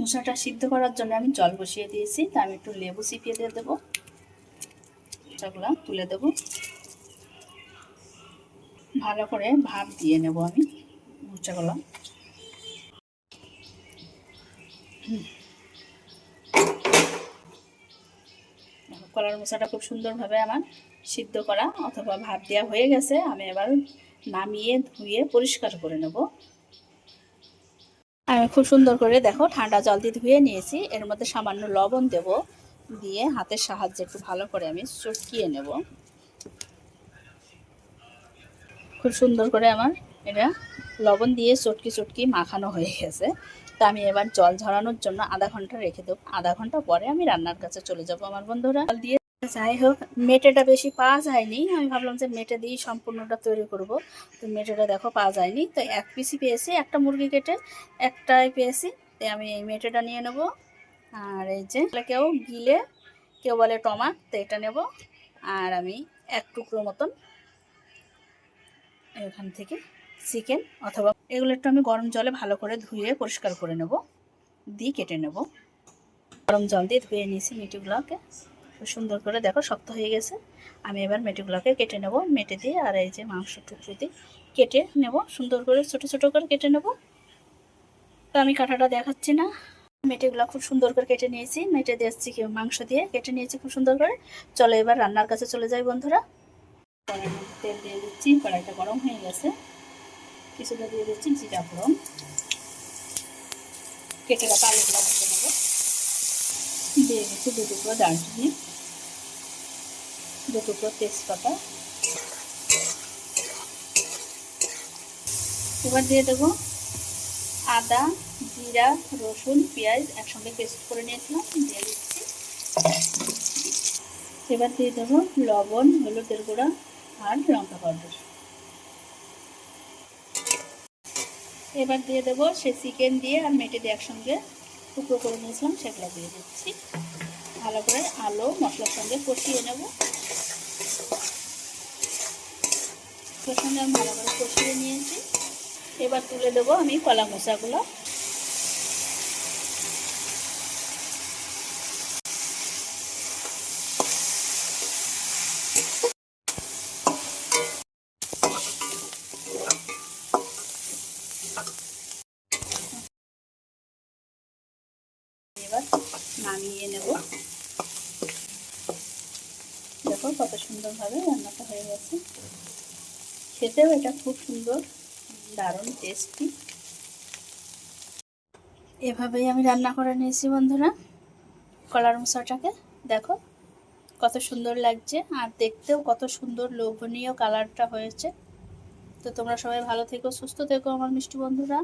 মুসাটা সিদ্ধ করার জন্য আমি জল বসিয়ে দিয়েছি, তা আমি একটু লেবু চিপিয়ে দিয়ে দেবো। মুসাগুলো তুলে দেব, ভালো করে ভাপ দিয়ে নেব আমি মুসাগুলো। কলার মোচাটা খুব সুন্দরভাবে আমার সিদ্ধ করা অথবা ভাপ দেওয়া হয়ে গেছে। আমি এবার নামিয়ে ধুয়ে পরিষ্কার করে নেব। আমি খুব সুন্দর করে দেখো ঠান্ডা জল দিয়ে ধুয়ে নিয়েছি। এর মধ্যে সামান্য লবণ দেব, দিয়ে হাতের সাহায্যে একটু ভালো করে আমি চটকিয়ে নেব। খুব সুন্দর করে আমার এটা লবণ দিয়ে চটকি চটকি মাখানো হয়ে গেছে। তা আমি এবার জল ঝরানোর জন্য আধা ঘন্টা রেখে দেবো। আধা ঘন্টা পরে আমি রান্নার কাছে চলে যাব আমার বন্ধুরা। জল দিয়ে যাই হোক, মেটেটা বেশি পাওয়া যায়নি, আমি ভাবলাম যে মেটে দিয়েই সম্পূর্ণটা তৈরি করব। তো মেটেটা দেখো পাওয়া যায়নি, তো এক পিসই পেয়েছি, একটা মুরগি কেটে একটাই পেয়েছি। তাই আমি এই মেটেটা নিয়ে নেব। আর এই যে কেউ গিলে কেউ বলে টমাট, তো এটা নেব। আর আমি এক টুকরো মতন এখান থেকে চিকেন অথবা এগুলো একটু আমি গরম জলে ভালো করে ধুয়ে পরিষ্কার করে নেব, দিয়ে কেটে নেব। গরম জল দিয়ে ধুয়ে নিয়েছি মেটেগুলোকে, সুন্দর করে দেখো শক্ত হয়ে গেছে। আমি এবার মেটেগুলোকে কেটে নেব মেটে দিয়ে। আর এই যে মাংস টুকরো দিয়ে কেটে নেব, সুন্দর করে ছোট ছোট করে কেটে নেব। তো আমি কাটাটা দেখাচ্ছি না, মেটেগুলো খুব সুন্দর করে কেটে নিয়েছি। মেটে দিয়েছি মাংস দিয়ে কেটে নিয়েছি খুব সুন্দর করে। চলো এবার রান্নার কাছে চলে যাই বন্ধুরা। কড়াইয়ের মধ্যে তেল দিয়ে দিচ্ছি, কড়াইটা গরম হয়ে গেছে। কিছুটা দিয়ে দিচ্ছি জিরা ফোড়ন, কেটে রাখা আলুগুলো ভেজে নেব। দিয়ে দিচ্ছি 2 টুকরো দারচিনি, 2 টুকরো তেজপাতা। এবার দিয়ে দেবো আদা, জিরা, রসুন, পেঁয়াজ একসঙ্গে পেস্ট করে নিয়েছিলাম, দিয়ে দিচ্ছি। এবার দিয়ে দেবো লবণ, হলুদের গুঁড়া আর লঙ্কা পাউডার। এবার দিয়ে দেবো সে চিকেন দিয়ে আর মেটে দিয়ে একসঙ্গে টুকরো করে নিয়েছিলাম, সেগুলো দিয়ে দিচ্ছি। ভালো করে আলু মশলার সঙ্গে কষিয়ে নেব। ওর সঙ্গে আমি ভালো করে কষিয়ে নিয়েছি। এবার তুলে দেবো আমি কলা মোচাগুলো। এবার নামিয়ে নেব। দেখো কত সুন্দরভাবে রান্নাটা হয়ে গেছে। খেতেও এটা খুব সুন্দর, দারুণ টেস্টি। এভাবেই আমি রান্না করে নিয়েছি বন্ধুরা কলার মোচাটাকে। দেখো কত সুন্দর লাগছে, আর দেখতেও কত সুন্দর লোভনীয় কালারটা হয়েছে। তো তোমরা সবাই ভালো থেকো, সুস্থ থেকো আমার মিষ্টি বন্ধুরা।